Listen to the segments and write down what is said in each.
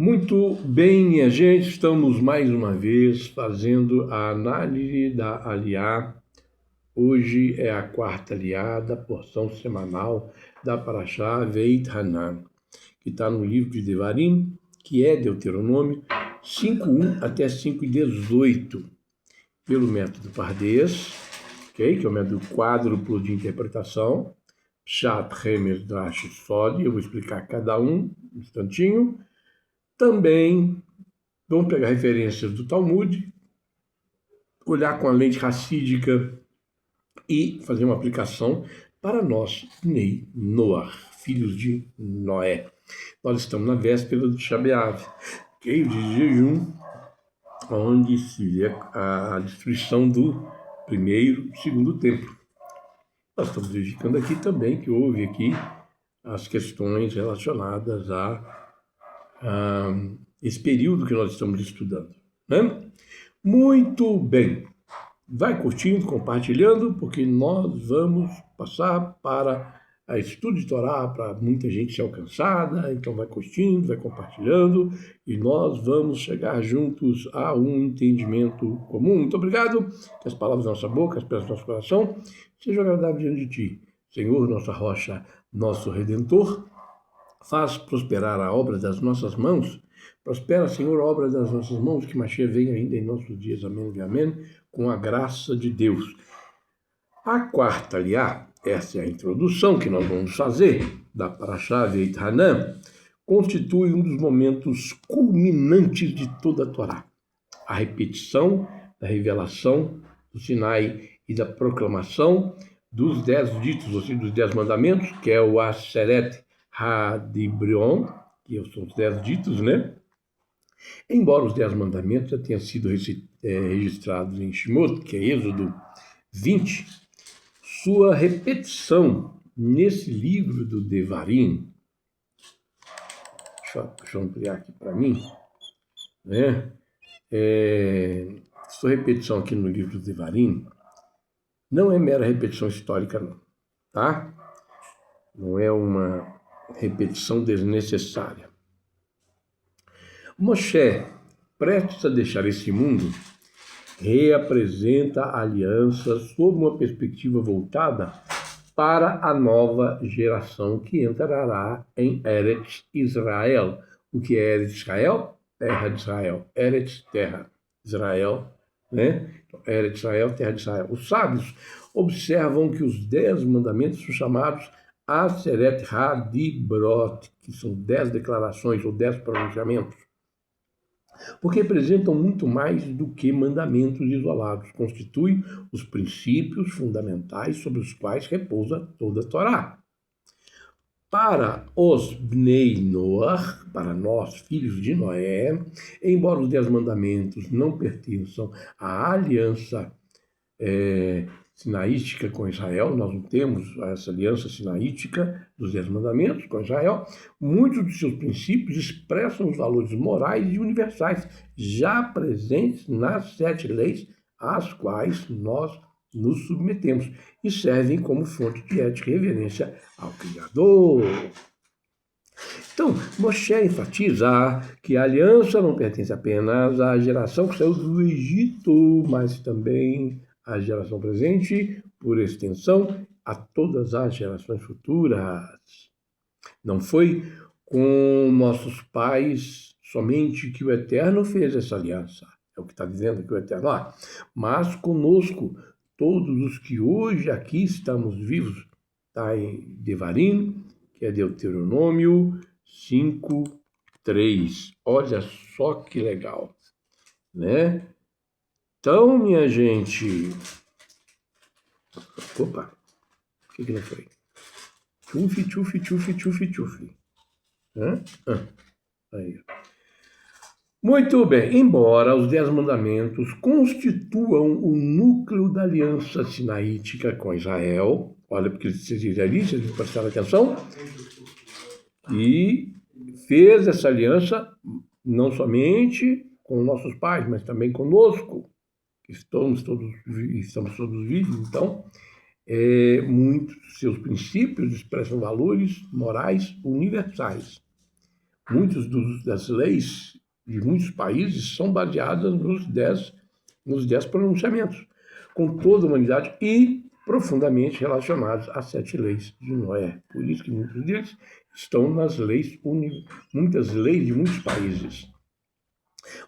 Muito bem, minha gente, estamos mais uma vez fazendo a análise da Aliá. Hoje é a quarta Aliá da porção semanal da Parashá Veit Hanan, que está no livro de Devarim, que é Deuteronômio 5:1 até 5:18, pelo método Pardês, okay? Que é o método quádruplo de interpretação, Pshat, Remer, Drash e Sod. Eu vou explicar cada um instantinho. Também vamos pegar referências do Talmud, olhar com a lente racídica e fazer uma aplicação para nós, Bnei Noach, filhos de Noé. Nós estamos na véspera do Shabeav, que é o de jejum, onde se vê a destruição do primeiro e segundo templo. Nós estamos verificando aqui também que houve aqui as questões relacionadas a esse período que nós estamos estudando, né? Muito bem. Vai curtindo, compartilhando, porque nós vamos passar para a estudo de Torá, para muita gente ser alcançada. Então vai curtindo, vai compartilhando, e nós vamos chegar juntos a um entendimento comum. Muito obrigado. Que as palavras da nossa boca, as peças do nosso coração, sejam agradáveis diante de Ti. Senhor, nossa rocha, nosso Redentor, faz prosperar a obra das nossas mãos. Prospera, Senhor, a obra das nossas mãos, que Mashiach venha ainda em nossos dias. Amém e amém, com a graça de Deus. A quarta aliá, essa é a introdução que nós vamos fazer da Parashá Veit Hanan, constitui um dos momentos culminantes de toda a Torá. A repetição da revelação do Sinai e da proclamação dos 10 ditos, ou seja, dos 10 mandamentos, que é o Aseret Hadibrion, que são os 10 ditos, né? Embora os 10 mandamentos já tenham sido registrados em Shemot, que é Êxodo 20, sua repetição nesse livro do Devarim, deixa eu ampliar aqui para mim, né? Sua repetição aqui no livro do Devarim não é mera repetição histórica, não, tá? Não é uma repetição desnecessária. Moshe, prestes a deixar esse mundo, reapresenta a aliança sob uma perspectiva voltada para a nova geração que entrará em Eretz Israel. O que é Eretz Israel? Terra de Israel. Eretz, terra. Israel, né? Eretz Israel, terra de Israel. Os sábios observam que os 10 mandamentos são chamados Aseret Hadibrot, que são 10 declarações ou 10 pronunciamentos, porque representam muito mais do que mandamentos isolados, constituem os princípios fundamentais sobre os quais repousa toda a Torá. Para os Bnei Noach, para nós, filhos de Noé, embora os 10 mandamentos não pertençam à aliança sinaítica com Israel, nós não temos essa aliança sinaítica dos 10 mandamentos com Israel, muitos de seus princípios expressam os valores morais e universais já presentes nas 7 leis às quais nós nos submetemos e servem como fonte de ética e reverência ao Criador. Então, Moshe enfatiza que a aliança não pertence apenas à geração que saiu do Egito, mas também à geração presente, por extensão, a todas as gerações futuras. Não foi com nossos pais somente que o Eterno fez essa aliança, é o que está dizendo aqui o Eterno lá, mas conosco, todos os que hoje aqui estamos vivos, está em Devarim, que é Deuteronômio 5:3. Olha só que legal, né? Então, minha gente... Opa, o que não foi? Tchufi. Aí. Muito bem, embora os 10 mandamentos constituam o núcleo da aliança sinaítica com Israel, olha, porque vocês israelitas prestaram atenção, e fez essa aliança não somente com nossos pais, mas também conosco, que estamos todos vivos. Então, muitos de seus princípios expressam valores morais universais. Muitas das leis de muitos países são baseadas nos 10 pronunciamentos, com toda a humanidade e profundamente relacionados às 7 leis de Noé. Por isso que muitos deles estão nas muitas leis de muitos países.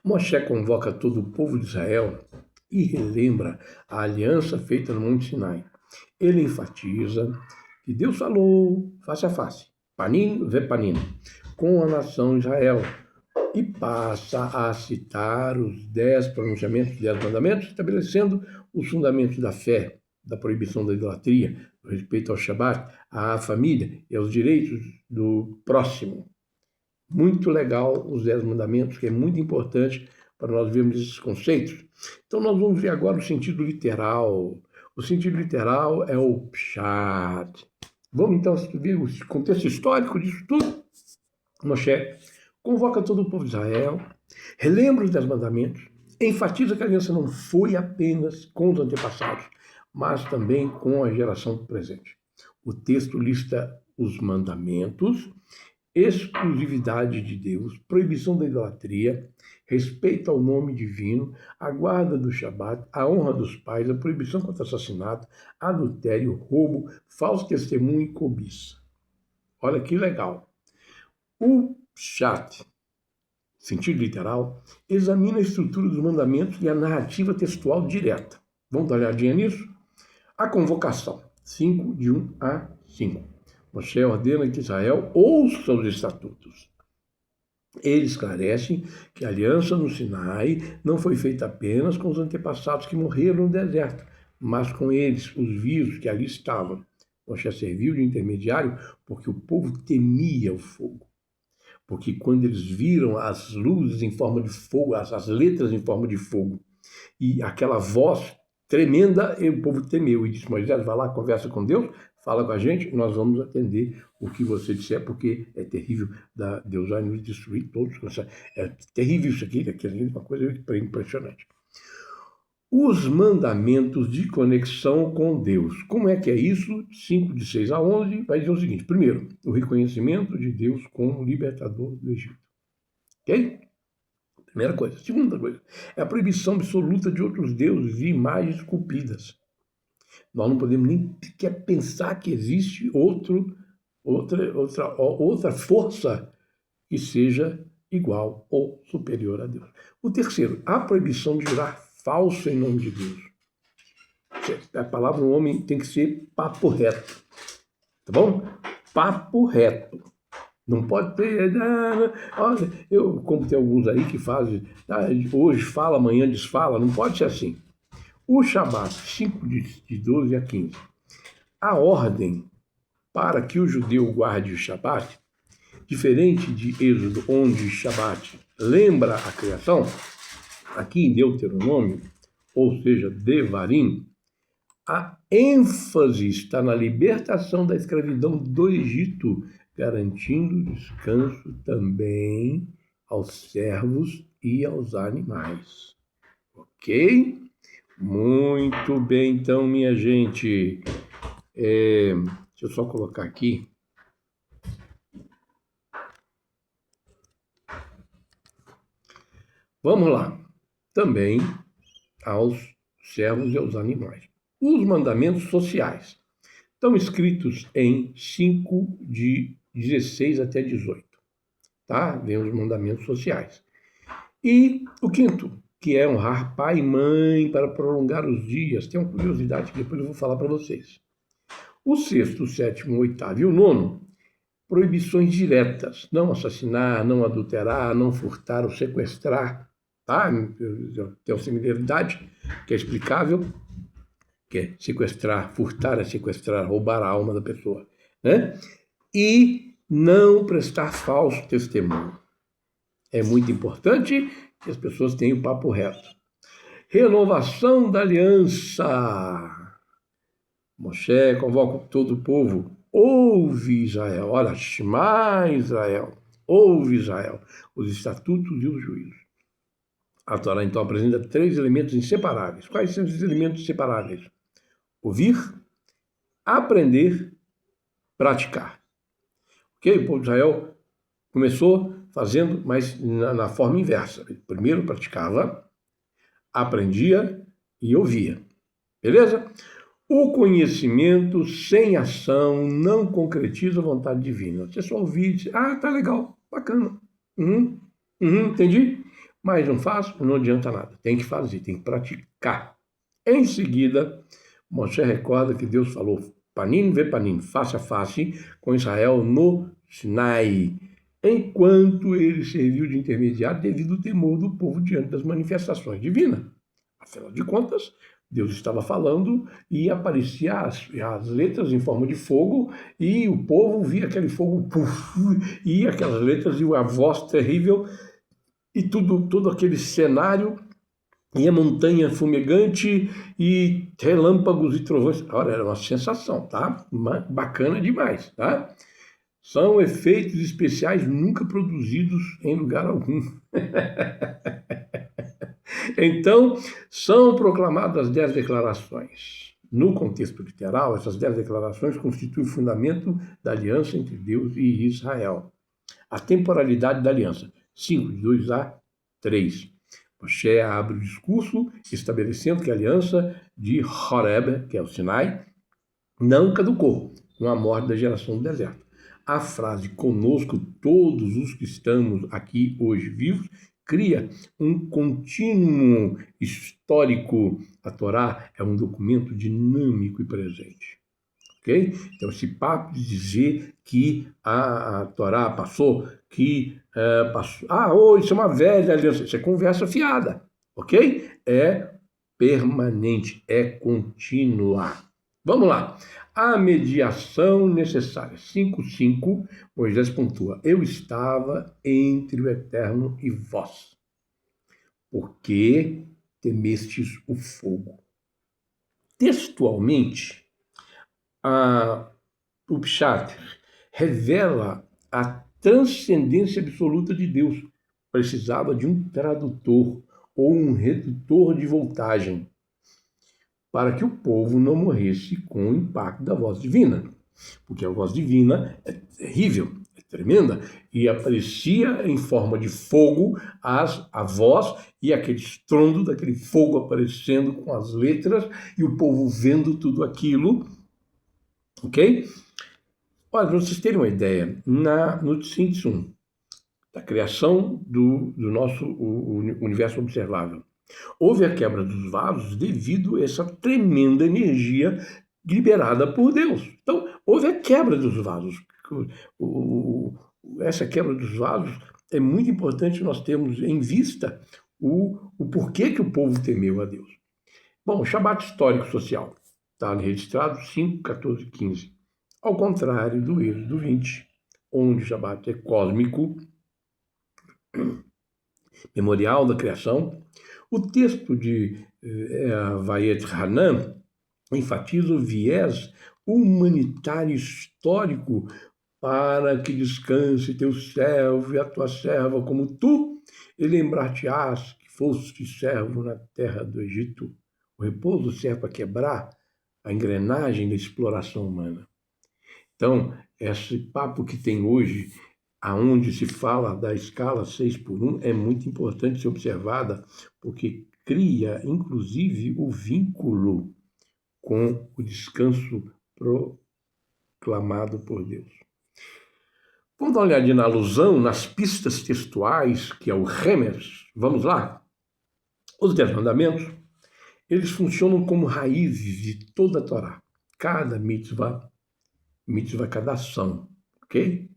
Moshe convoca todo o povo de Israel e relembra a aliança feita no Monte Sinai. Ele enfatiza que Deus falou face a face, panim ve panim, com a nação Israel, e passa a citar os 10 pronunciamentos, 10 mandamentos, estabelecendo os fundamentos da fé, da proibição da idolatria, do respeito ao Shabat, à família e aos direitos do próximo. Muito legal os 10 mandamentos, que é muito importante para nós vermos esses conceitos. Então nós vamos ver agora o sentido literal. O sentido literal é o Pshat. Vamos então ver o contexto histórico disso tudo. Moshe convoca todo o povo de Israel, relembra os 10 mandamentos, enfatiza que a aliança não foi apenas com os antepassados, mas também com a geração presente. O texto lista os mandamentos, exclusividade de Deus, proibição da idolatria, respeito ao nome divino, a guarda do Shabat, a honra dos pais, a proibição contra assassinato, adultério, roubo, falso testemunho e cobiça. Olha que legal. O Pshat, sentido literal, examina a estrutura dos mandamentos e a narrativa textual direta. Vamos dar uma olhadinha nisso? A convocação, 5, de 1 a 5. Moshe ordena que Israel ouça os estatutos. Ele esclarece que a aliança no Sinai não foi feita apenas com os antepassados que morreram no deserto, mas com eles, os vivos que ali estavam. Moshe serviu de intermediário porque o povo temia o fogo. Porque quando eles viram as luzes em forma de fogo, as letras em forma de fogo, e aquela voz tremenda, o povo temeu e disse: Moisés, vai lá, conversa com Deus, fala com a gente, nós vamos atender o que você disser, porque é terrível, Deus vai nos destruir todos. É terrível isso aqui, é uma coisa impressionante. Os mandamentos de conexão com Deus. Como é que é isso? 5, de 6 a 11, vai dizer o seguinte. Primeiro, o reconhecimento de Deus como libertador do Egito. Ok? Primeira coisa. Segunda coisa, é a proibição absoluta de outros deuses e imagens esculpidas. Nós não podemos nem sequer pensar que existe outra força que seja igual ou superior a Deus. O terceiro, a proibição de jurar falso em nome de Deus. A palavra do homem tem que ser papo reto. Tá bom? Papo reto. Não pode ter. Olha, como tem alguns aí que fazem, hoje fala, amanhã desfala, não pode ser assim. O Shabat, 5, de 12 a 15. A ordem para que o judeu guarde o Shabat, diferente de Êxodo, onde Shabat lembra a criação, aqui em Deuteronômio, ou seja, Devarim, a ênfase está na libertação da escravidão do Egito, garantindo descanso também aos servos e aos animais. Ok? Muito bem, então, minha gente. Deixa eu só colocar aqui. Vamos lá. Também aos servos e aos animais. Os mandamentos sociais estão escritos em 5, de 16 até 18. Tá? Vem os mandamentos sociais. E o quinto, que é honrar pai e mãe para prolongar os dias. Tem uma curiosidade que depois eu vou falar para vocês. O sexto, o sétimo, o oitavo e o nono, proibições diretas. Não assassinar, não adulterar, não furtar ou sequestrar. Tá? Tem uma similaridade que é explicável, que é sequestrar, furtar é sequestrar, roubar a alma da pessoa. Né? E não prestar falso testemunho. É muito importante que as pessoas tenham o papo reto. Renovação da aliança. Moshe convoca todo o povo. Ouve Israel. Olha, Shema Israel. Ouve Israel. Os estatutos e os juízos. A Torá, então, apresenta 3 elementos inseparáveis. Quais são esses elementos inseparáveis? Ouvir, aprender, praticar. Ok? O povo de Israel começou fazendo, mas na forma inversa. Primeiro praticava, aprendia e ouvia. Beleza? O conhecimento sem ação não concretiza a vontade divina. Você só ouvir e diz, tá legal, bacana. Entendi. Mas não faço, não adianta nada. Tem que fazer, tem que praticar. Em seguida, Moshe recorda que Deus falou panim ve panim, face a face, com Israel no Sinai, enquanto ele serviu de intermediário devido ao temor do povo diante das manifestações divinas. Afinal de contas, Deus estava falando e apareciam as letras em forma de fogo e o povo via aquele fogo, e aquelas letras e a voz terrível e todo aquele cenário e a montanha fumegante e relâmpagos e trovões. Olha, era uma sensação, tá? Bacana demais, tá? São efeitos especiais nunca produzidos em lugar algum. Então, são proclamadas 10 declarações. No contexto literal, essas 10 declarações constituem o fundamento da aliança entre Deus e Israel. A temporalidade da aliança, 5, de 2 a 3. Moshe abre o discurso estabelecendo que a aliança de Horeb, que é o Sinai, não caducou com a morte da geração do deserto. A frase conosco, todos os que estamos aqui hoje vivos, cria um contínuo histórico. A Torá é um documento dinâmico e presente. Okay? Então, esse papo de dizer que a Torá passou, passou, isso é uma velha aliança, isso é conversa fiada, ok? É permanente, é contínua. Vamos lá. A mediação necessária. 5:5, Moisés pontua. Eu estava entre o Eterno e vós, porque temestes o fogo. Textualmente, o Pshat revela a transcendência absoluta de Deus. Precisava de um tradutor ou um redutor de voltagem para que o povo não morresse com o impacto da voz divina. Porque a voz divina é terrível, é tremenda, e aparecia em forma de fogo a voz e aquele estrondo daquele fogo aparecendo com as letras e o povo vendo tudo aquilo. Ok? Olha, para vocês terem uma ideia, no Tzimtzum, da criação do nosso universo observável, houve a quebra dos vasos devido a essa tremenda energia liberada por Deus. Então, houve a quebra dos vasos. Essa quebra dos vasos é muito importante nós termos em vista o porquê que o povo temeu a Deus. Bom, Shabat histórico social. Está registrado 5, 14, 15. Ao contrário do Êxodo 20, onde o Shabat é cósmico, memorial da criação, o texto de Vayet Hanan enfatiza o viés humanitário histórico para que descanse teu servo e a tua serva como tu, e lembrar-te-ás que foste servo na terra do Egito. O repouso serve para quebrar a engrenagem da exploração humana. Então, esse papo que tem hoje, aonde se fala da escala 6:1, é muito importante ser observada, porque cria, inclusive, o vínculo com o descanso proclamado por Deus. Vamos dar uma olhadinha na alusão, nas pistas textuais, que é o Remes. Vamos lá? Os 10 mandamentos, eles funcionam como raízes de toda a Torá. Cada mitzvah, cada ação, ok?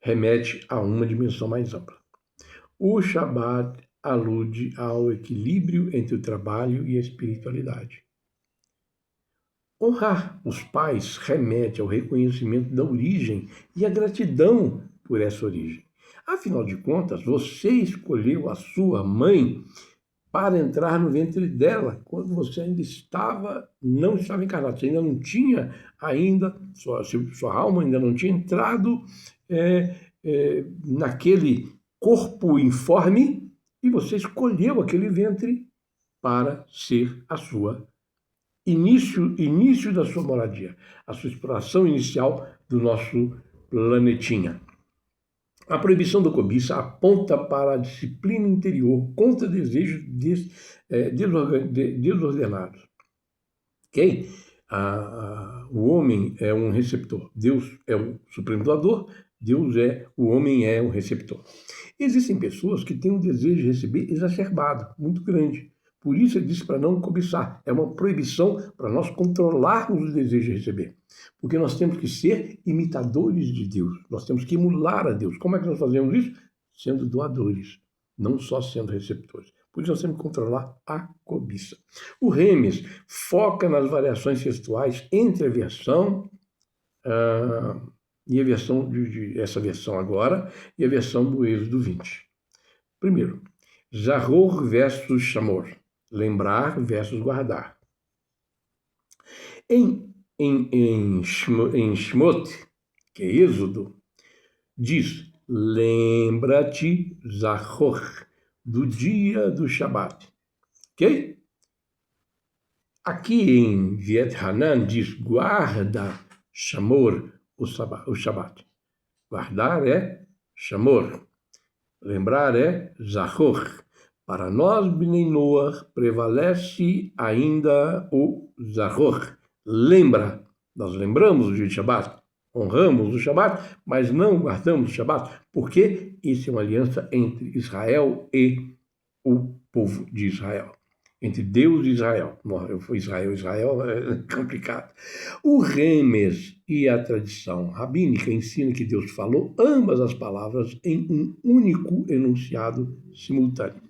Remete a uma dimensão mais ampla. O Shabat alude ao equilíbrio entre o trabalho e a espiritualidade. Honrar os pais remete ao reconhecimento da origem e à gratidão por essa origem. Afinal de contas, você escolheu a sua mãe para entrar no ventre dela quando você ainda não estava encarnado, você ainda não tinha sua alma ainda não tinha entrado naquele corpo informe e você escolheu aquele ventre para ser a sua início da sua moradia, a sua exploração inicial do nosso planetinha. A proibição da cobiça aponta para a disciplina interior contra desejos desordenados. Ok? O homem é um receptor. Deus é o supremo doador, o homem é um receptor. Existem pessoas que têm um desejo de receber exacerbado, muito grande. Por isso ele disse para não cobiçar. É uma proibição para nós controlarmos o desejo de receber. Porque nós temos que ser imitadores de Deus. Nós temos que emular a Deus. Como é que nós fazemos isso? Sendo doadores, não só sendo receptores. Por isso nós temos que controlar a cobiça. O Remes foca nas variações textuais entre a versão e a versão essa versão agora e a versão do Êxodo 20. Primeiro, Zahor versus Shamor. Lembrar versus guardar. Em Shmot, que é Êxodo, diz: lembra-te, Zahor, do dia do Shabat. Ok? Aqui em Viet Hanan diz: guarda, Shamor, o Shabat. Guardar é Shamor. Lembrar é Zahor. Para nós, Bnei Noach, prevalece ainda o Zahor. Lembra. Nós lembramos o dia de Shabat, honramos o Shabat, mas não guardamos o Shabat, porque isso é uma aliança entre Israel e o povo de Israel. Entre Deus e Israel. Israel é complicado. O Remes e a tradição rabínica ensinam que Deus falou ambas as palavras em um único enunciado simultâneo.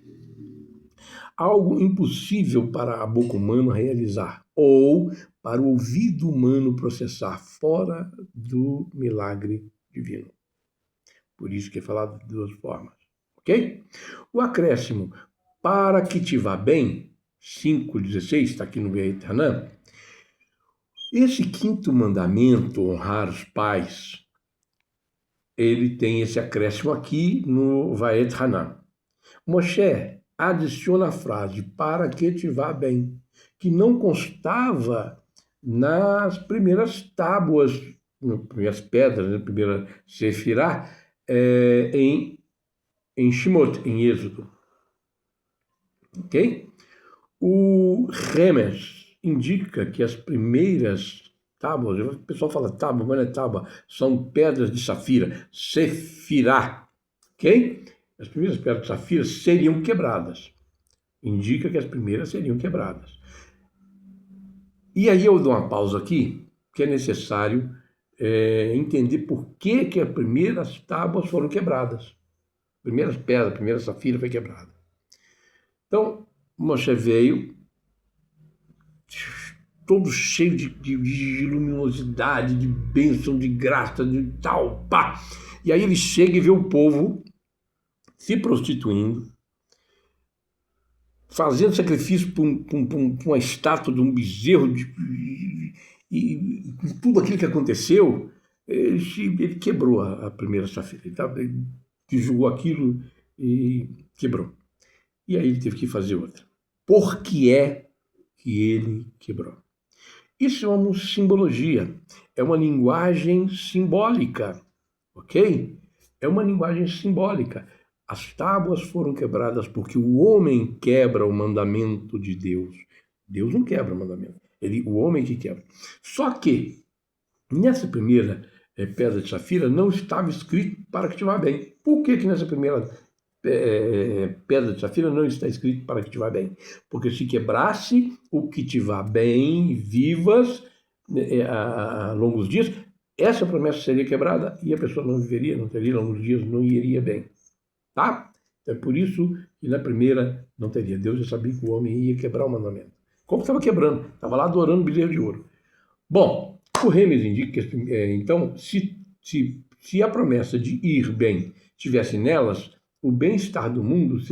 Algo impossível para a boca humana realizar, ou para o ouvido humano processar, fora do milagre divino. Por isso que é falado de duas formas. Ok? O acréscimo, para que te vá bem, 5,16, está aqui no Beit Hanan. Esse quinto mandamento, honrar os pais, ele tem esse acréscimo aqui no Vaet Hanan. Moshe adiciona a frase, para que te vá bem, que não constava nas primeiras tábuas, nas primeiras pedras, na primeira Sefirá, em Shemot, em Êxodo. Ok? O Remes indica que as primeiras tábuas, o pessoal fala tábua, mas não é tábua, são pedras de safira, Sefirá, ok? As primeiras pedras de safira seriam quebradas. Indica que as primeiras seriam quebradas. E aí eu dou uma pausa aqui, que é necessário entender por que as primeiras tábuas foram quebradas. Primeiras pedras, a primeira safira foi quebrada. Então, Moshe veio todo cheio de luminosidade, de bênção, de graça, de tal, pá. E aí ele chega e vê o povo se prostituindo, fazendo sacrifício para uma estátua de um bezerro, e tudo aquilo que aconteceu, ele quebrou a primeira safira. Ele julgou aquilo e quebrou. E aí ele teve que fazer outra. Por que é que ele quebrou? Isso é uma simbologia, é uma linguagem simbólica, ok? É uma linguagem simbólica. As tábuas foram quebradas porque o homem quebra o mandamento de Deus. Deus não quebra o mandamento, o homem que quebra. Só que, nessa primeira pedra de safira, não estava escrito para que te vá bem. Por que nessa primeira pedra de safira não está escrito para que te vá bem? Porque se quebrasse o que te vá bem, vivas, a longos dias, essa promessa seria quebrada e a pessoa não viveria, não teria longos dias, não iria bem. Tá? Então é por isso que na primeira não teria. Deus já sabia que o homem ia quebrar o mandamento. Como estava quebrando? Estava lá adorando o bezerro de ouro. Bom, o Remes indica que, então, se a promessa de ir bem estivesse nelas, o bem-estar do mundo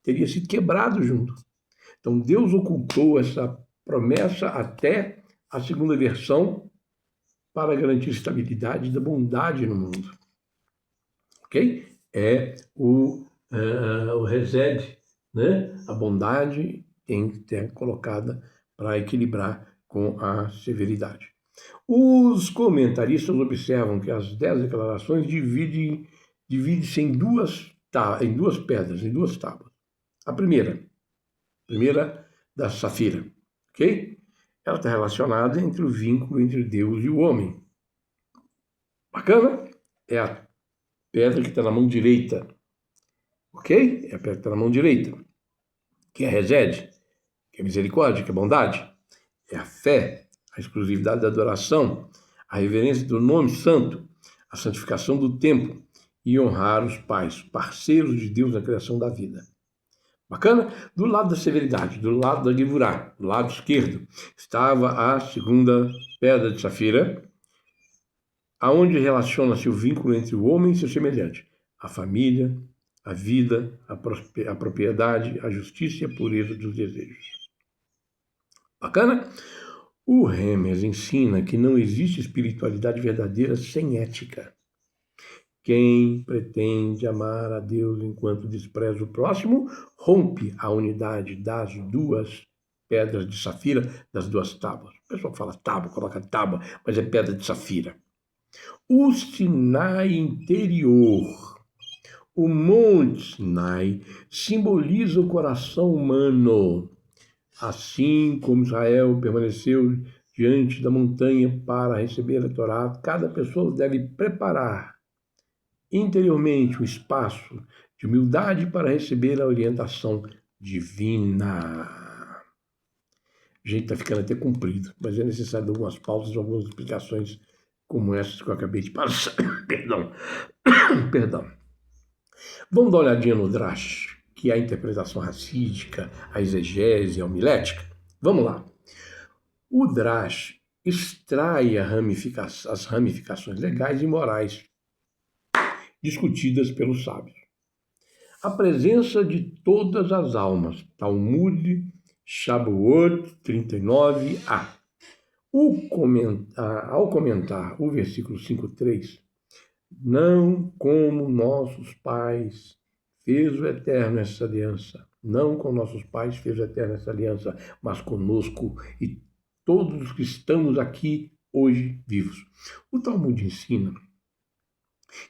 teria sido quebrado junto. Então Deus ocultou essa promessa até a segunda versão para garantir estabilidade da bondade no mundo. Ok? É o resed, né? A bondade tem que ser colocada para equilibrar com a severidade. Os comentaristas observam que as 10 declarações dividem divide-se em duas pedras, em duas tábuas. A primeira da safira, ok? Ela está relacionada entre o vínculo entre Deus e o homem. Bacana? É a pedra que está na mão direita, ok? É a pedra que está na mão direita, que é a resede, que é a misericórdia, que é a bondade. É a fé, a exclusividade da adoração, a reverência do nome santo, a santificação do tempo e honrar os pais, parceiros de Deus na criação da vida. Bacana? Do lado da severidade, do lado da Gevurah, do lado esquerdo, estava a segunda pedra de safira, aonde relaciona-se o vínculo entre o homem e seu semelhante, a família, a vida, a propriedade, a justiça e a pureza dos desejos. Bacana? O Remes ensina que não existe espiritualidade verdadeira sem ética. Quem pretende amar a Deus enquanto despreza o próximo, rompe a unidade das duas pedras de safira, das duas tábuas. O pessoal fala tábua, coloca tábua, mas é pedra de safira. O Sinai interior, o Monte Sinai, simboliza o coração humano. Assim como Israel permaneceu diante da montanha para receber a Torá, cada pessoa deve preparar interiormente um espaço de humildade para receber a orientação divina. A gente está ficando até comprido, mas é necessário algumas pausas, algumas explicações como essas que eu acabei de passar. Perdão. Vamos dar uma olhadinha no Drash, que é a interpretação racídica, a exegese, a homilética. Vamos lá. O Drash extrai as ramificações legais e morais discutidas pelos sábios. A presença de todas as almas, Talmud, Shabuot 39a. Ao comentar o versículo 5.3, não como nossos pais fez o Eterno essa aliança, não com nossos pais fez o Eterno essa aliança, mas conosco e todos os que estamos aqui hoje vivos. O Talmud ensina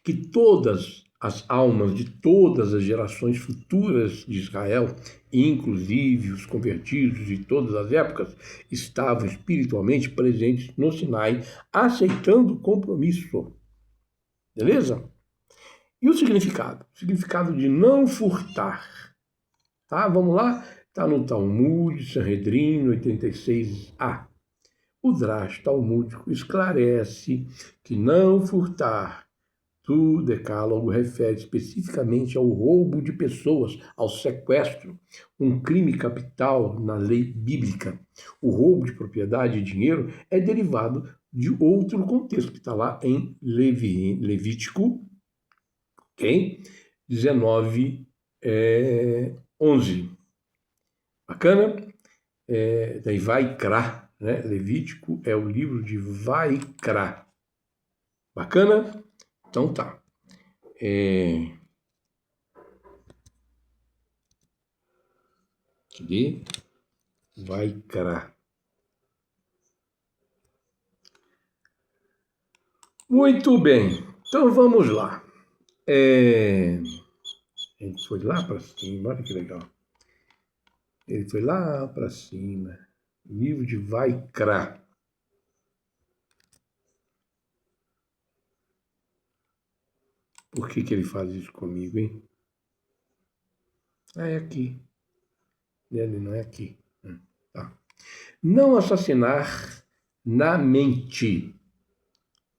que todas as almas de todas as gerações futuras de Israel, inclusive os convertidos de todas as épocas, estavam espiritualmente presentes no Sinai, aceitando o compromisso. Beleza? E o significado? O significado de não furtar. Tá? Vamos lá? Está no Talmud, Sanhedrin 86a. O Drash talmúdico esclarece que não furtar do Decálogo refere especificamente ao roubo de pessoas, ao sequestro, um crime capital na lei bíblica. O roubo de propriedade e dinheiro é derivado de outro contexto, que está lá em Levítico, okay? 19, 11. Bacana? Daí Vaikra, né? Levítico é o livro de Vaikra. Bacana? Então tá. Cadê? Vaikra. Muito bem. Então vamos lá. A gente foi lá para cima, olha que legal. Ele foi lá para cima. Livro de Vaikra. Por que ele faz isso comigo, hein? É aqui. Ele não é aqui. Tá. Não assassinar na mente.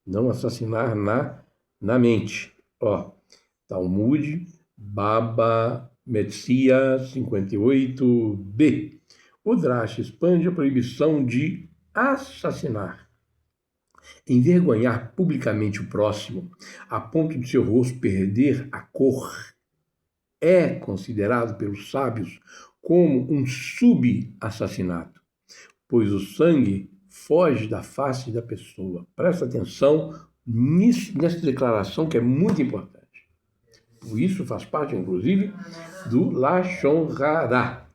Não assassinar na mente. Ó, Talmud, Baba Metzia 58b. O Drash expande a proibição de assassinar, envergonhar publicamente o próximo, a ponto de seu rosto perder a cor, é considerado pelos sábios como um sub-assassinato, pois o sangue foge da face da pessoa. Presta atenção nessa declaração que é muito importante. Isso faz parte, inclusive, do Lashon Hara.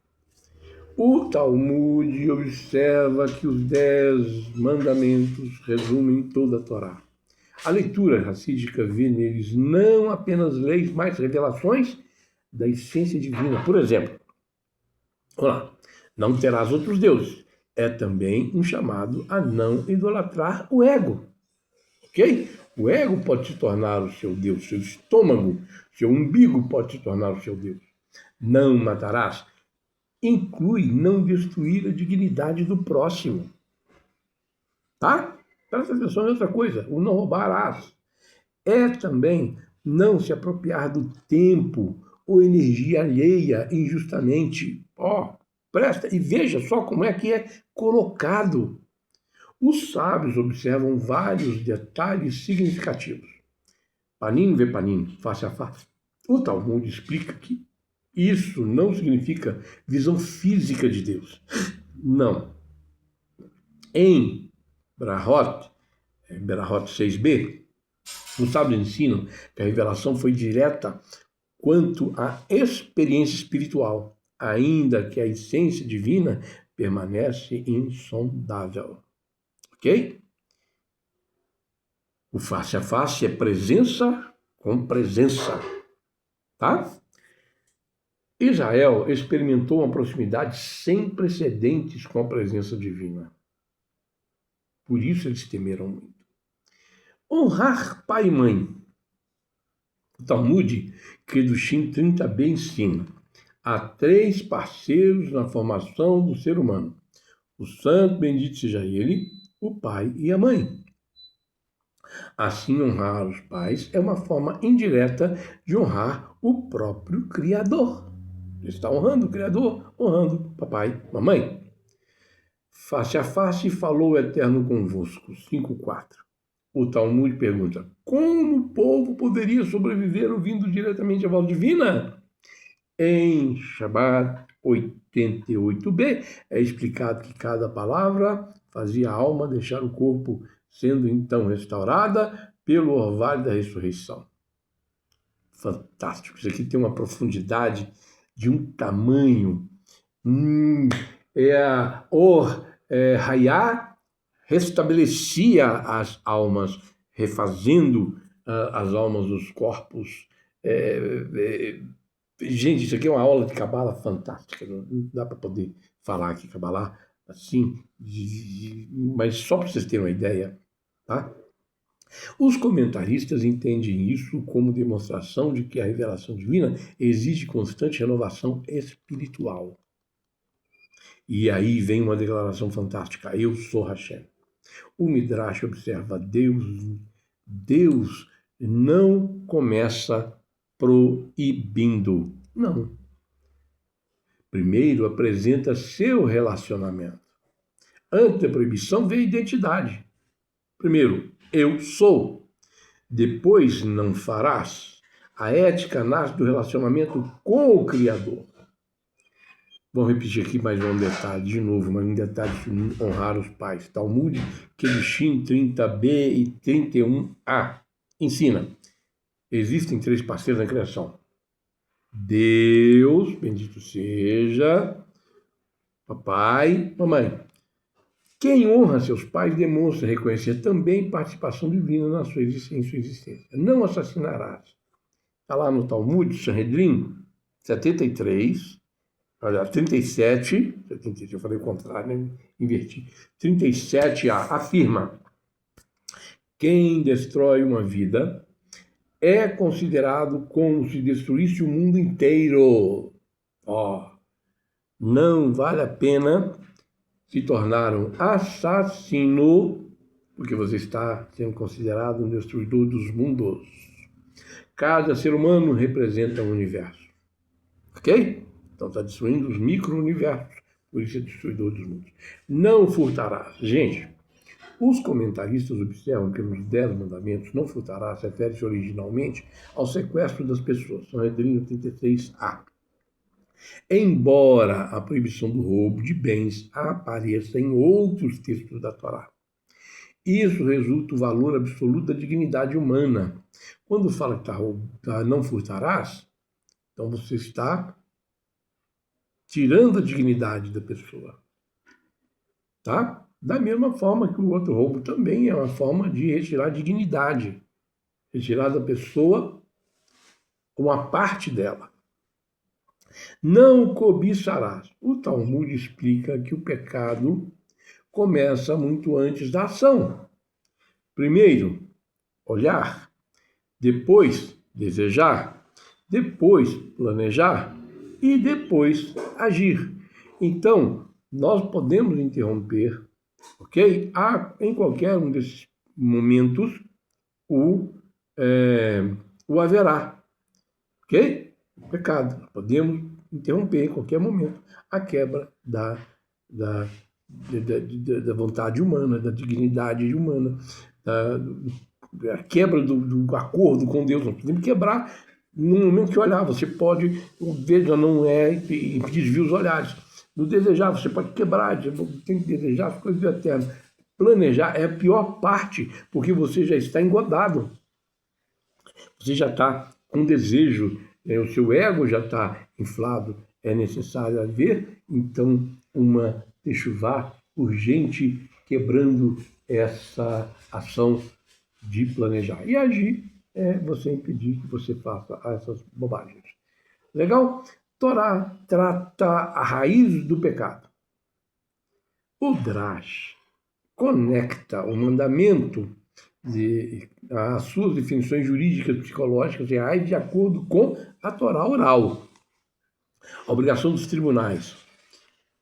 O Talmud observa que os 10 mandamentos resumem toda a Torá. A leitura racídica vê neles não apenas leis, mas revelações da essência divina. Por exemplo, vamos lá, não terás outros deuses. É também um chamado a não idolatrar o ego, ok? O ego pode se tornar o seu Deus, seu estômago, seu umbigo pode se tornar o seu Deus. Não matarás inclui não destruir a dignidade do próximo, tá? Presta atenção em outra coisa, o não roubarás. É também não se apropriar do tempo ou energia alheia injustamente. Presta e veja só como é que é colocado. Os sábios observam vários detalhes significativos. Panini vê panini, face a face. O Talmud explica que isso não significa visão física de Deus. Não. Em Berahot 6b, os sábios ensinam que a revelação foi direta quanto à experiência espiritual, ainda que a essência divina permanece insondável. Ok? O face a face é presença com presença. Tá? Israel experimentou uma proximidade sem precedentes com a presença divina. Por isso eles temeram muito. Honrar pai e mãe. O Talmud, Kedushim 30b, ensina: há 3 parceiros na formação do ser humano: o santo, bendito seja ele, o pai e a mãe. Assim, honrar os pais é uma forma indireta de honrar o próprio Criador. Ele está honrando o Criador, honrando papai e mamãe. Face a face falou o Eterno convosco. 5.4. O Talmud pergunta: como o povo poderia sobreviver ouvindo diretamente a voz divina? Em Shabbat 88b é explicado que cada palavra fazia a alma deixar o corpo, sendo então restaurada pelo orvalho da ressurreição. Fantástico. Isso aqui tem uma profundidade de um tamanho. Hayá restabelecia as almas, refazendo as almas dos corpos. Gente, isso aqui é uma aula de Cabala fantástica. Não dá para poder falar aqui Cabala assim, mas só para vocês terem uma ideia, tá? Os comentaristas entendem isso como demonstração de que a revelação divina exige constante renovação espiritual. E aí vem uma declaração fantástica: eu sou Hashem. O Midrash observa: Deus não começa proibindo. Não. Primeiro apresenta seu relacionamento. Antes da proibição vem a identidade. Primeiro, eu sou. Depois, não farás. A ética nasce do relacionamento com o Criador. Vamos repetir aqui mais um detalhe, de novo, mais um detalhe de honrar os pais. Talmud, Kedushim 30b e 31a. Ensina: existem 3 parceiros na criação: Deus, bendito seja, papai, mamãe. Quem honra seus pais demonstra reconhecer também participação divina em sua existência. Não assassinarás. Está lá no Talmud, Sanhedrin 73, olha, 37, eu falei o contrário, né? Inverti. 37a afirma: quem destrói uma vida é considerado como se destruísse o mundo inteiro. Não vale a pena se tornar um assassino, porque você está sendo considerado um destruidor dos mundos. Cada ser humano representa um universo. Ok? Então está destruindo os micro-universos, por isso é destruidor dos mundos. Não furtarás. Gente, os comentaristas observam que nos 10 mandamentos, não furtarás refere-se originalmente ao sequestro das pessoas. Sanhedrin 36a. Embora a proibição do roubo de bens apareça em outros textos da Torá, isso resulta do valor absoluto da dignidade humana. Quando fala que não furtarás, então você está tirando a dignidade da pessoa. Tá? Da mesma forma que o outro roubo também é uma forma de retirar dignidade, retirar da pessoa uma parte dela. Não cobiçarás. O Talmud explica que o pecado começa muito antes da ação. Primeiro, olhar, depois, desejar, depois, planejar e depois, agir. Então, nós podemos interromper, ok? Em qualquer um desses momentos, o, o haverá, ok? Pecado. Podemos interromper em qualquer momento a quebra da, da vontade humana, da dignidade humana, a quebra do acordo com Deus. Nós podemos quebrar no momento que olhar. Você pode, veja, não é, e desvia os olhares. No desejar, você pode quebrar, tem que desejar as coisas eternas. Planejar é a pior parte, porque você já está engodado. Você já está com desejo, o seu ego já está inflado. É necessário haver, então, uma techuvá urgente quebrando essa ação de planejar. E agir é você impedir que você faça essas bobagens. Legal? Torá trata a raiz do pecado. O Drash conecta o mandamento as suas definições jurídicas, psicológicas reais de acordo com a Torá oral. A obrigação dos tribunais.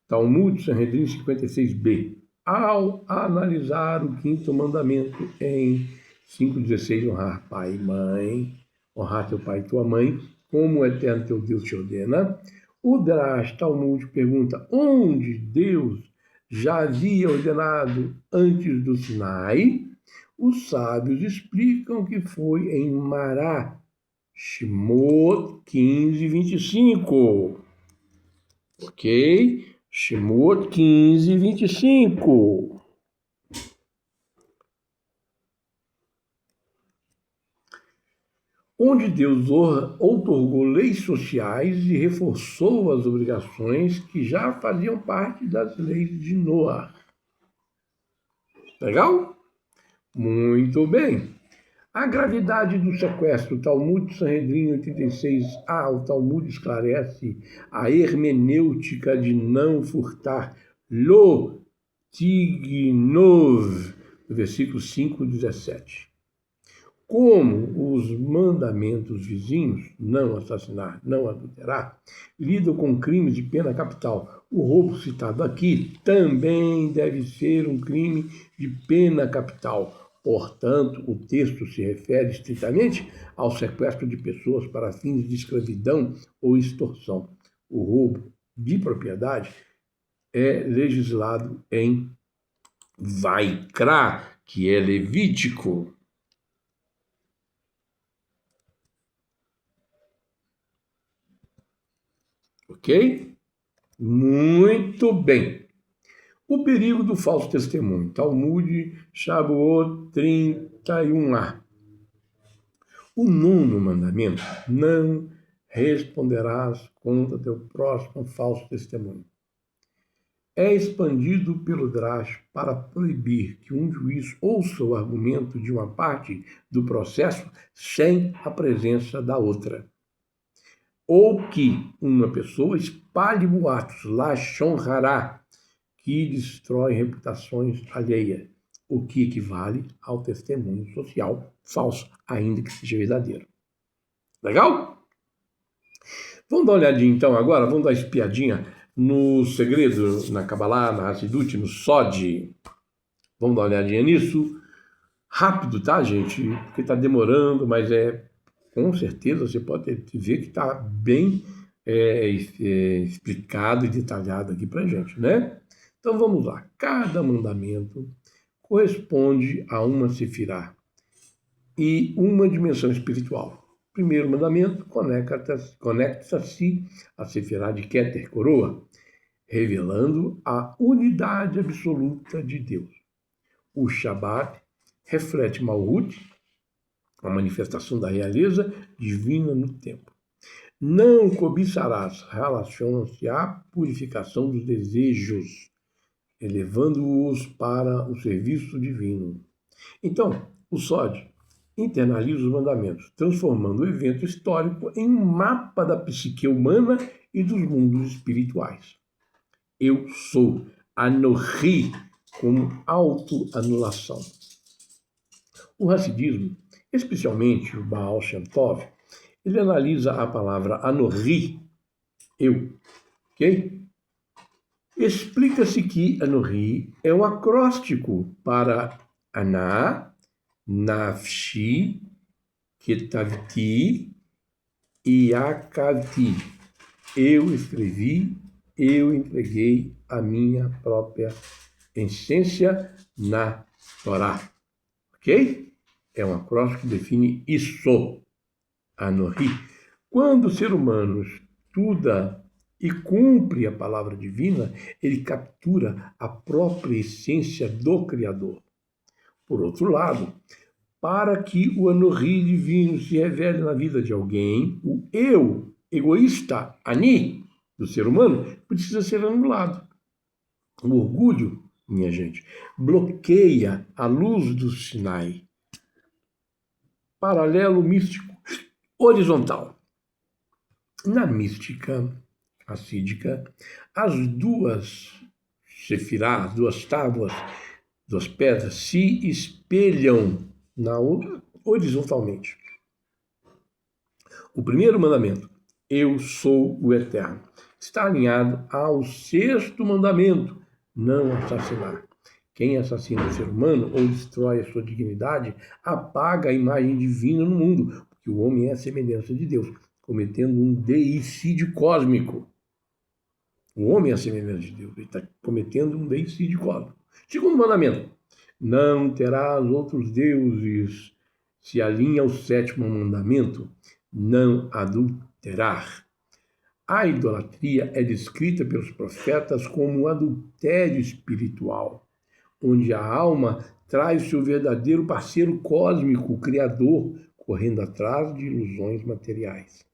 Talmud Sanhedrin 56b. Ao analisar o quinto mandamento em 5,16, honrar pai e mãe, honrar teu pai e tua mãe, como o eterno teu Deus te ordena, o Drash Talmud pergunta onde Deus já havia ordenado antes do Sinai. Os sábios explicam que foi em Mará, Shemot 15, 25. Ok? Shemot 15, 25. Onde Deus outorgou leis sociais e reforçou as obrigações que já faziam parte das leis de Noé. Legal? Muito bem. A gravidade do sequestro, Talmud Sanhedrin 86a, o Talmud esclarece a hermenêutica de não furtar, lo tignov, no versículo 5:17. Como os mandamentos vizinhos, não assassinar, não adulterar, lidam com crimes de pena capital, o roubo citado aqui também deve ser um crime de pena capital. Portanto, o texto se refere estritamente ao sequestro de pessoas para fins de escravidão ou extorsão. O roubo de propriedade é legislado em Vaikra, que é Levítico. Ok? Muito bem. O perigo do falso testemunho. Talmud, Shavuot 31a. O nono mandamento, não responderás contra teu próximo falso testemunho. É expandido pelo Drash para proibir que um juiz ouça o argumento de uma parte do processo sem a presença da outra. Ou que uma pessoa espalhe boatos, lashon hará, que destrói reputações alheias, o que equivale ao testemunho social falso, ainda que seja verdadeiro. Legal? Vamos dar uma olhadinha então agora, vamos dar uma espiadinha no segredo, na Kabbalah, na Hassidut, no Sod. Vamos dar uma olhadinha nisso. Rápido, tá, gente? Porque está demorando, mas com certeza você pode ver que está bem explicado e detalhado aqui para gente, né? Então vamos lá. Cada mandamento corresponde a uma sefirá e uma dimensão espiritual. Primeiro mandamento conecta-se à sefirá de Keter, coroa, revelando a unidade absoluta de Deus. O Shabat reflete Malhut, a manifestação da realeza divina no tempo. Não cobiçarás, relaciona-se à purificação dos desejos elevando-os para o serviço divino. Então, o Sod internaliza os mandamentos, transformando o evento histórico em um mapa da psique humana e dos mundos espirituais. Eu sou, Anohi, como autoanulação. O Hassidismo, especialmente o Baal Shem Tov, ele analisa a palavra Anohi, eu, ok? Explica-se que Anohi é um acróstico para Ana, Nafshi, Ketavti e Akavti. Eu escrevi, eu entreguei a minha própria essência na Torá. Ok? É um acróstico que define isso, Anohi. Quando o ser humano estuda e cumpre a palavra divina, ele captura a própria essência do Criador. Por outro lado, para que o Anohi divino se revele na vida de alguém, o eu, egoísta, Ani, do ser humano, precisa ser anulado. O orgulho, minha gente, bloqueia a luz do Sinai. Paralelo místico horizontal. Na mística assídica, as duas sefirá, as duas tábuas, duas pedras, se espelham horizontalmente. O primeiro mandamento, eu sou o Eterno, está alinhado ao sexto mandamento, não assassinar. Quem assassina o ser humano ou destrói a sua dignidade, apaga a imagem divina no mundo, porque o homem é a semelhança de Deus, cometendo um deicídio cósmico. O homem é a semelhança de Deus, ele está cometendo um deicídio cósmico. Segundo mandamento, não terás outros deuses, se alinha ao sétimo mandamento, não adulterar. A idolatria é descrita pelos profetas como um adultério espiritual, onde a alma traz seu verdadeiro parceiro cósmico, o Criador, correndo atrás de ilusões materiais.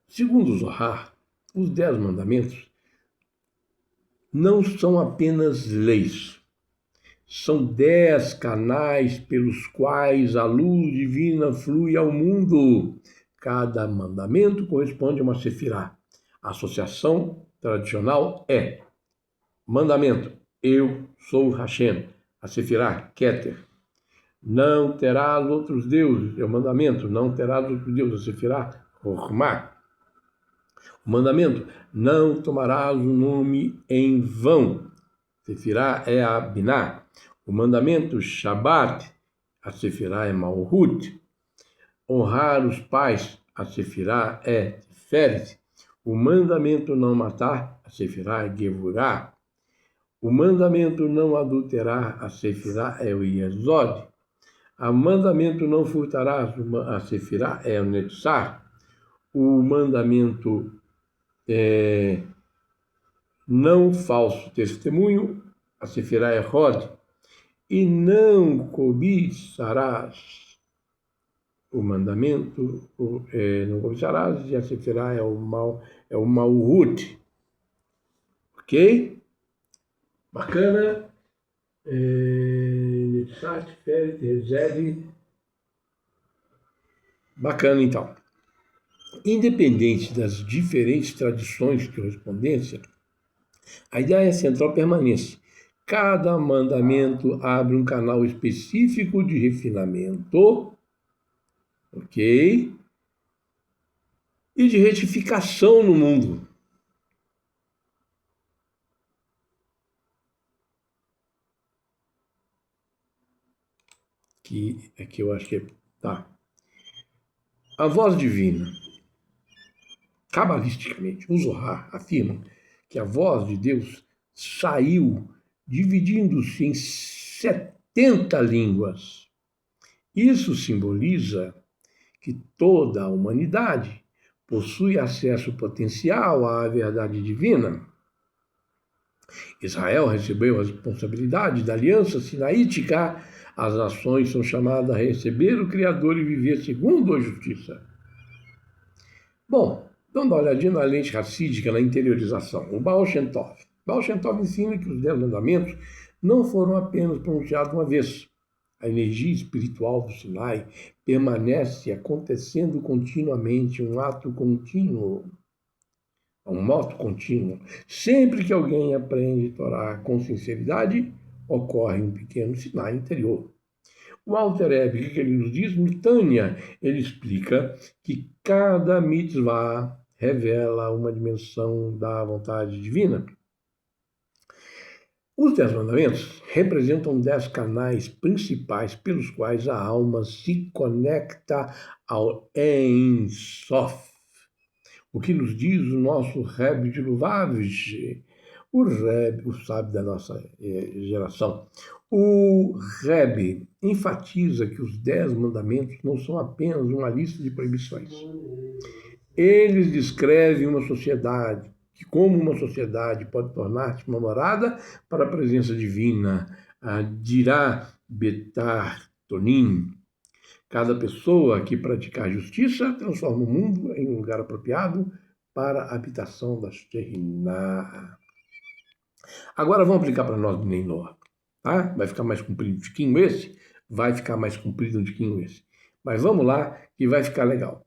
Segundo o Zohar, os 10 mandamentos não são apenas leis, são 10 canais pelos quais a luz divina flui ao mundo. Cada mandamento corresponde a uma sefirá. A associação tradicional é mandamento, eu sou Hashem. A sefirá, Keter. Não terás outros deuses, é o mandamento, não terás outros deuses, a sefirá, Chokhmah. O mandamento, não tomarás o nome em vão. Sefirá é a Biná. O mandamento, Shabat, a sefirá é Malhut. Honrar os pais, a sefirá é Tiferet. O mandamento, não matar, a sefirá é Gevurah. O mandamento, não adulterar, a sefirá é o Yesod. O mandamento, não furtarás, a sefirá é o Netzar. O mandamento não falso testemunho, a sefirá é Hod, e não cobiçarás, o mandamento, não cobiçarás, e a sefirá é o Malhut. Ok? Bacana? Netzat, Feret, Rezed. Bacana, então. Independente das diferentes tradições de correspondência, a ideia central permanece. Cada mandamento abre um canal específico de refinamento, ok? E de retificação no mundo. Que aqui eu acho que tá. A voz divina, cabalisticamente, o Zohar afirma que a voz de Deus saiu dividindo-se em 70 línguas. Isso simboliza que toda a humanidade possui acesso potencial à verdade divina. Israel recebeu a responsabilidade da aliança sinaítica. As nações são chamadas a receber o Criador e viver segundo a justiça. Bom, dando uma olhadinha na lente racídica, na interiorização. O Baal Shem Tov, Baal Shem Tov ensina que os 10 mandamentos não foram apenas pronunciados uma vez. A energia espiritual do Sinai permanece acontecendo continuamente, um ato contínuo, um moto contínuo. Sempre que alguém aprende a Torá com sinceridade, ocorre um pequeno Sinai interior. O Alter Rebbe, o que ele nos diz? No Tânia, ele explica que cada mitzvah revela uma dimensão da vontade divina. Os 10 mandamentos representam 10 canais principais pelos quais a alma se conecta ao Ein Sof. O que nos diz o nosso Rebbe de Lubavitch, o Rebbe, o sábio da nossa geração. O Rebbe enfatiza que os 10 mandamentos não são apenas uma lista de proibições. Eles descrevem uma sociedade, que como uma sociedade pode tornar-se uma morada para a presença divina, a dirá betar tonim. Cada pessoa que praticar justiça transforma o mundo em um lugar apropriado para a habitação da Shekhinah. Agora vamos aplicar para nós Bnei Noach. Tá? Vai ficar mais comprido um tiquinho esse? Vai ficar mais comprido um tiquinho esse. Mas vamos lá que vai ficar legal.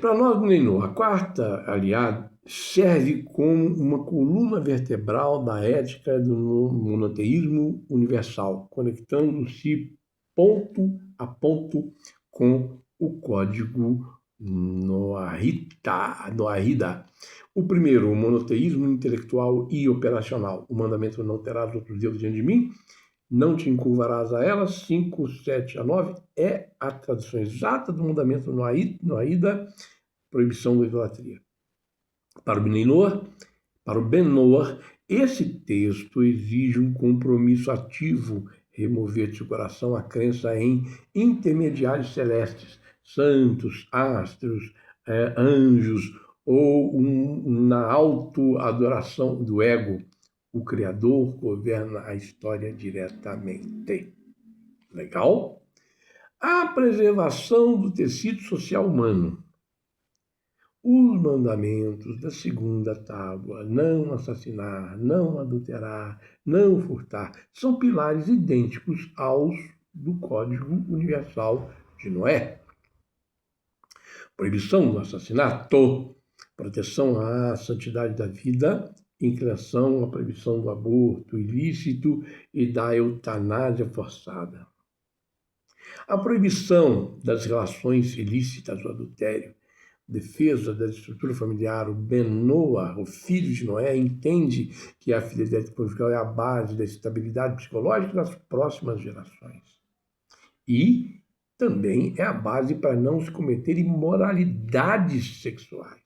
Para nós Bnei Noach, a quarta aliada serve como uma coluna vertebral da ética do monoteísmo universal, conectando-se ponto a ponto com o código Noahida. O primeiro, o monoteísmo intelectual e operacional. O mandamento não terás outros deuses diante de mim, não te encurvarás a elas, 5, 7 a 9, é a tradução exata do mandamento Noahida, proibição da idolatria. Para o Bnei Noach, para o Ben Noach, esse texto exige um compromisso ativo, remover de seu coração a crença em intermediários celestes, santos, astros, anjos, ou na autoadoração do ego. O Criador governa a história diretamente. Legal? A preservação do tecido social humano. Os mandamentos da segunda tábua, não assassinar, não adulterar, não furtar, são pilares idênticos aos do Código Universal de Noé. Proibição do assassinato, proteção à santidade da vida, inclinação à proibição do aborto ilícito e da eutanásia forçada. A proibição das relações ilícitas do adultério, defesa da estrutura familiar, o Ben Noach, o filho de Noé, entende que a fidelidade conjugal é a base da estabilidade psicológica das próximas gerações. E também é a base para não se cometer imoralidades sexuais.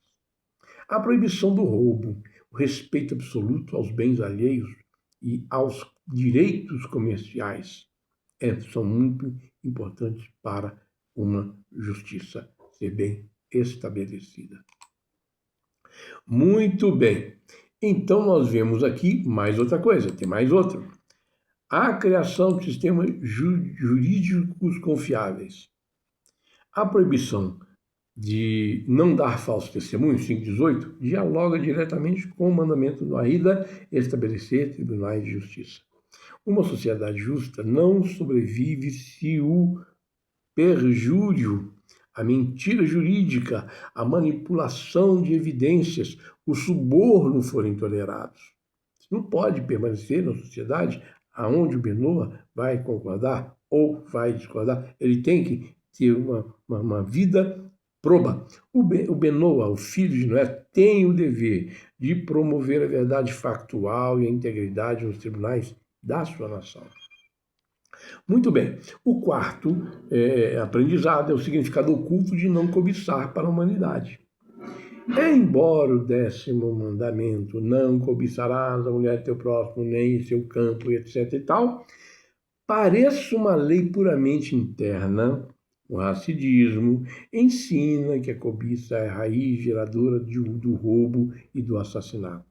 A proibição do roubo, o respeito absoluto aos bens alheios e aos direitos comerciais são muito importantes para uma justiça ser bem estabelecida. Muito bem. Então, nós vemos aqui mais outra coisa, tem mais outra. A criação de sistemas jurídicos confiáveis. A proibição de não dar falso testemunho, 5:18, dialoga diretamente com o mandamento do Noahida estabelecer tribunais de justiça. Uma sociedade justa não sobrevive se o perjúrio, a mentira jurídica, a manipulação de evidências, o suborno forem tolerados. Isso não pode permanecer na sociedade aonde o Ben Noach vai concordar ou vai discordar. Ele tem que ter uma vida proba. O Ben Noach, o filho de Noé, tem o dever de promover a verdade factual e a integridade nos tribunais da sua nação. Muito bem. O quarto aprendizado é o significado oculto de não cobiçar para a humanidade. Embora o 10º mandamento, não cobiçarás a mulher do teu próximo, nem em seu campo, etc. e tal, pareça uma lei puramente interna, o racidismo ensina que a cobiça é a raiz geradora do roubo e do assassinato.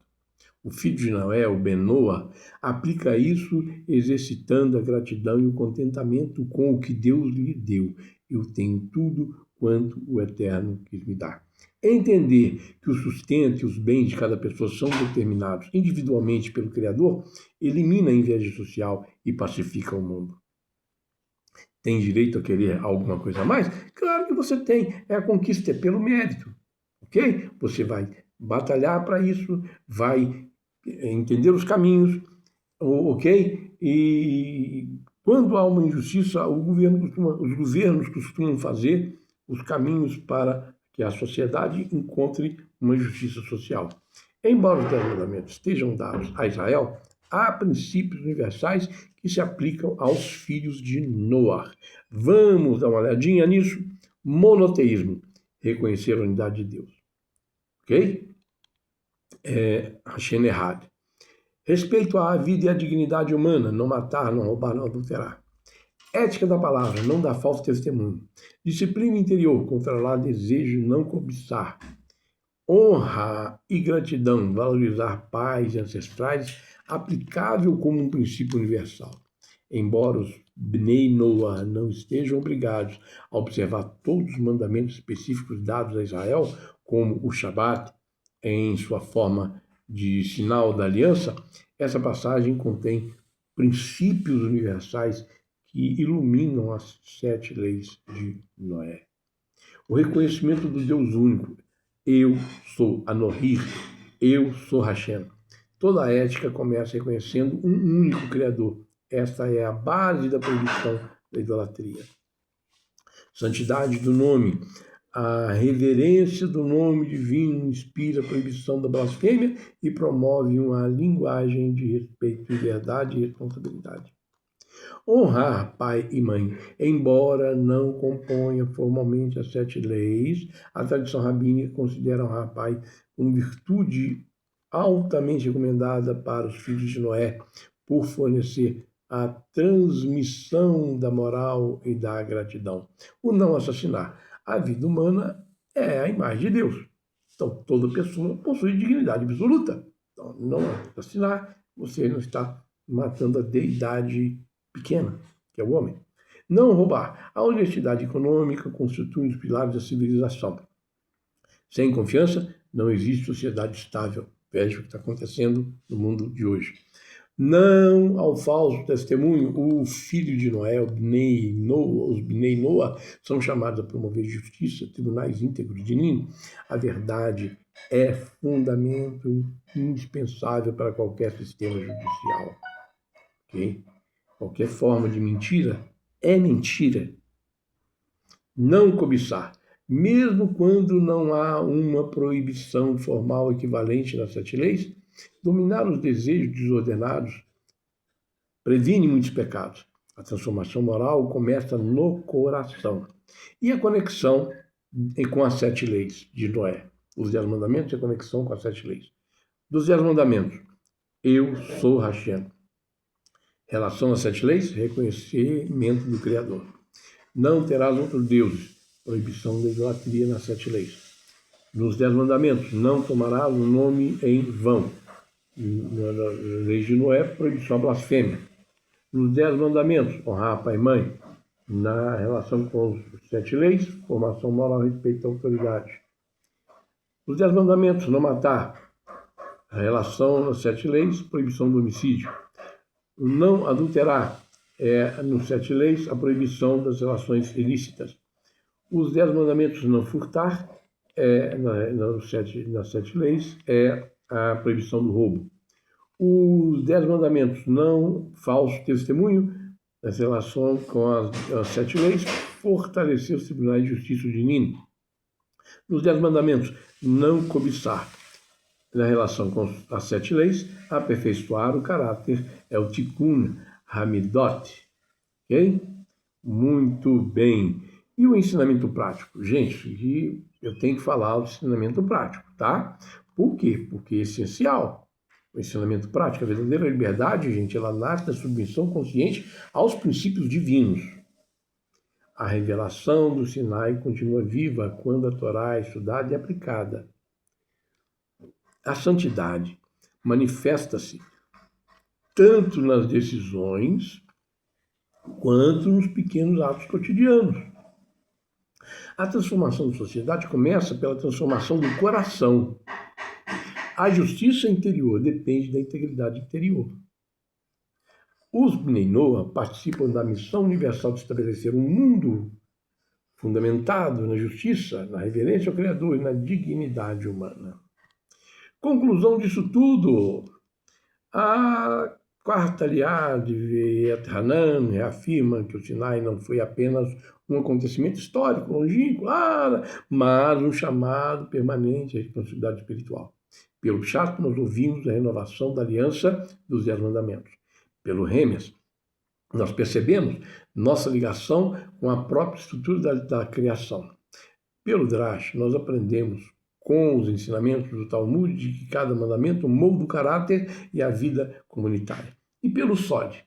O filho de Noé, o Ben Noach, aplica isso exercitando a gratidão e o contentamento com o que Deus lhe deu. Eu tenho tudo quanto o Eterno quis me dar. Entender que o sustento e os bens de cada pessoa são determinados individualmente pelo Criador elimina a inveja social e pacifica o mundo. Tem direito a querer alguma coisa a mais? Claro que você tem. É a conquista, é pelo mérito. Ok? Você vai batalhar para isso, vai entender os caminhos, ok? E quando há uma injustiça, os governos costumam fazer os caminhos para que a sociedade encontre uma justiça social. Embora os 10 mandamentos estejam dados a Israel, há princípios universais que se aplicam aos filhos de Noar. Vamos dar uma olhadinha nisso? Monoteísmo, reconhecer a unidade de Deus. Ok? Hashem Errad. Respeito à vida e à dignidade humana, não matar, não roubar, não adulterar. Ética da palavra, não dar falso testemunho. Disciplina interior, controlar desejo, não cobiçar. Honra e gratidão, valorizar pais e ancestrais, aplicável como um princípio universal. Embora os Bnei Noah não estejam obrigados a observar todos os mandamentos específicos dados a Israel, como o Shabat, em sua forma de sinal da aliança, essa passagem contém princípios universais que iluminam as 7 leis de Noé. O reconhecimento do Deus único. Eu sou Anohir, eu sou Hashem. Toda a ética começa reconhecendo um único Criador. Esta é a base da proibição da idolatria. Santidade do nome. A reverência do nome divino inspira a proibição da blasfêmia e promove uma linguagem de respeito, verdade e responsabilidade. Honrar pai e mãe, embora não componha formalmente as 7 leis, a tradição rabínica considera honrar pai como virtude altamente recomendada para os filhos de Noé, por fornecer a transmissão da moral e da gratidão. O não assassinar. A vida humana é a imagem de Deus. Então, toda pessoa possui dignidade absoluta. Então, não assassinar, você não está matando a deidade pequena, que é o homem. Não roubar. A honestidade econômica constitui um dos pilares da civilização. Sem confiança, não existe sociedade estável. Veja o que está acontecendo no mundo de hoje. Não ao falso testemunho. O filho de Noé, os Bnei Noah, são chamados a promover justiça, tribunais íntegros de Nino. A verdade é fundamento indispensável para qualquer sistema judicial. Ok? Qualquer forma de mentira é mentira. Não cobiçar. Mesmo quando não há uma proibição formal equivalente nas 7 leis, dominar os desejos desordenados previne muitos pecados. A transformação moral começa no coração. E a conexão com as 7 leis de Noé. Os 10 mandamentos e a conexão com as 7 leis. Dos 10 mandamentos, eu sou Hashem. Relação às 7 leis, reconhecimento do Criador. Não terás outros deuses. Proibição da idolatria nas 7 leis. Nos 10 mandamentos, não tomarás o nome em vão. Na lei de Noé, proibição à blasfêmia. Nos 10 mandamentos, honrar pai e mãe. Na relação com as 7 leis, formação moral, respeito à autoridade. Os 10 mandamentos, não matar. A relação às 7 leis, proibição do homicídio. Não adulterar. Nos 7 leis, a proibição das relações ilícitas. Os 10 mandamentos, não furtar, nas 7 leis, é a proibição do roubo. Os 10 mandamentos, não falso testemunho, nas relações com as 7 leis, fortalecer os tribunais de justiça de Nino. Nos 10 mandamentos, não cobiçar, na relação com as 7 leis, aperfeiçoar o caráter, é o Tikkun Hamidot. Ok? Muito bem. E o ensinamento prático? Gente, eu tenho que falar do ensinamento prático, tá? Por quê? Porque é essencial. O ensinamento prático, a verdadeira liberdade, gente, ela nasce da submissão consciente aos princípios divinos. A revelação do Sinai continua viva quando a Torá é estudada e aplicada. A santidade manifesta-se tanto nas decisões quanto nos pequenos atos cotidianos. A transformação da sociedade começa pela transformação do coração. A justiça interior depende da integridade interior. Os Bnei Noah participam da missão universal de estabelecer um mundo fundamentado na justiça, na reverência ao Criador e na dignidade humana. Conclusão disso tudo, a quarta Aliá de Viet Hanan reafirma que o Sinai não foi apenas um acontecimento histórico, longínquo, mas um chamado permanente à responsabilidade espiritual. Pelo Pshat, nós ouvimos a renovação da aliança dos 10 mandamentos. Pelo Remias, nós percebemos nossa ligação com a própria estrutura da criação. Pelo Drash, nós aprendemos com os ensinamentos do Talmud de que cada mandamento molda o caráter e a vida comunitária. E pelo Sod,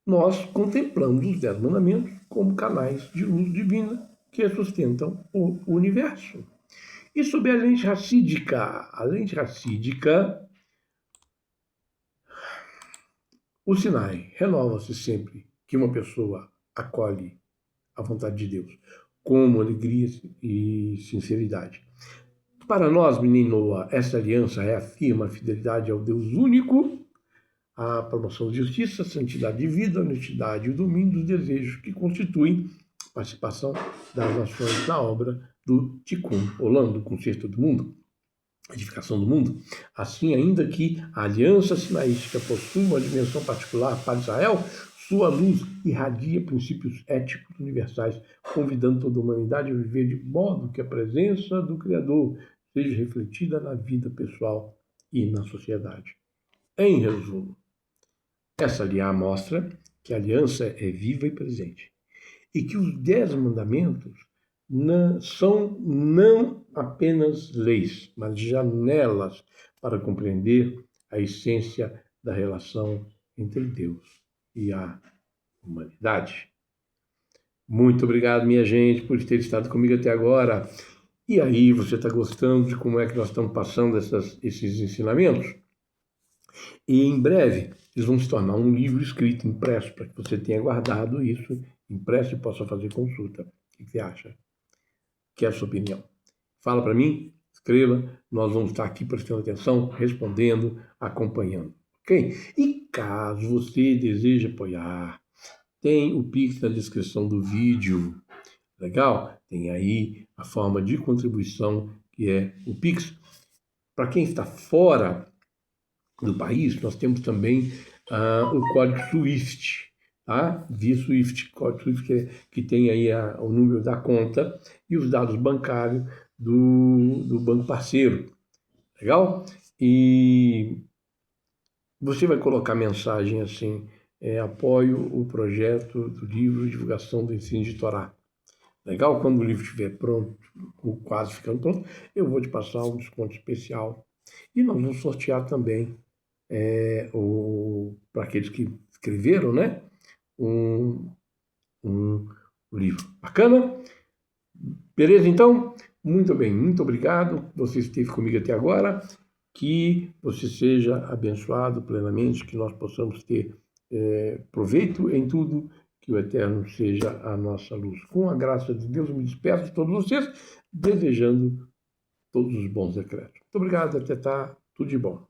nós contemplamos os 10 mandamentos como canais de luz divina que sustentam o universo. E sob a lente racídica, o Sinai renova-se sempre que uma pessoa acolhe a vontade de Deus, com alegria e sinceridade. Para nós, Bnei Noah, essa aliança reafirma a fidelidade ao Deus único, a promoção de justiça, santidade de vida, honestidade e o domínio dos desejos que constituem a participação das nações na obra do Tikkun Olam, do conserto do mundo, a edificação do mundo. Assim, ainda que a aliança sinaística possua uma dimensão particular para Israel, sua luz irradia princípios éticos universais, convidando toda a humanidade a viver de modo que a presença do Criador seja refletida na vida pessoal e na sociedade. Em resumo, essa aliança mostra que a aliança é viva e presente, e que os 10 mandamentos são não apenas leis, mas janelas para compreender a essência da relação entre Deus e a humanidade. Muito obrigado, minha gente, por ter estado comigo até agora. E aí, você está gostando de como é que nós estamos passando esses ensinamentos? E em breve, eles vão se tornar um livro escrito, impresso, para que você tenha guardado isso, impresso e possa fazer consulta. O que você acha? Que é a sua opinião? Fala para mim, escreva, nós vamos estar aqui prestando atenção, respondendo, acompanhando, ok? E caso você deseje apoiar, tem o Pix na descrição do vídeo, legal? Tem aí a forma de contribuição, que é o Pix. Para quem está fora do país, nós temos também o código SWIFT, tá? Via SWIFT, código SWIFT que tem aí o número da conta e os dados bancários do banco parceiro, legal? E você vai colocar mensagem assim, apoio o projeto do livro de divulgação do ensino de Torá. Legal? Quando o livro estiver pronto, ou quase ficando pronto, eu vou te passar um desconto especial. E nós vamos sortear também para aqueles que escreveram, né? Um livro. Bacana? Beleza, então? Muito bem, muito obrigado. Você esteve comigo até agora. Que você seja abençoado plenamente, que nós possamos ter proveito em tudo, que o Eterno seja a nossa luz. Com a graça de Deus, eu me despeço de todos vocês, desejando todos os bons decretos. Muito obrigado, até tá, tudo de bom.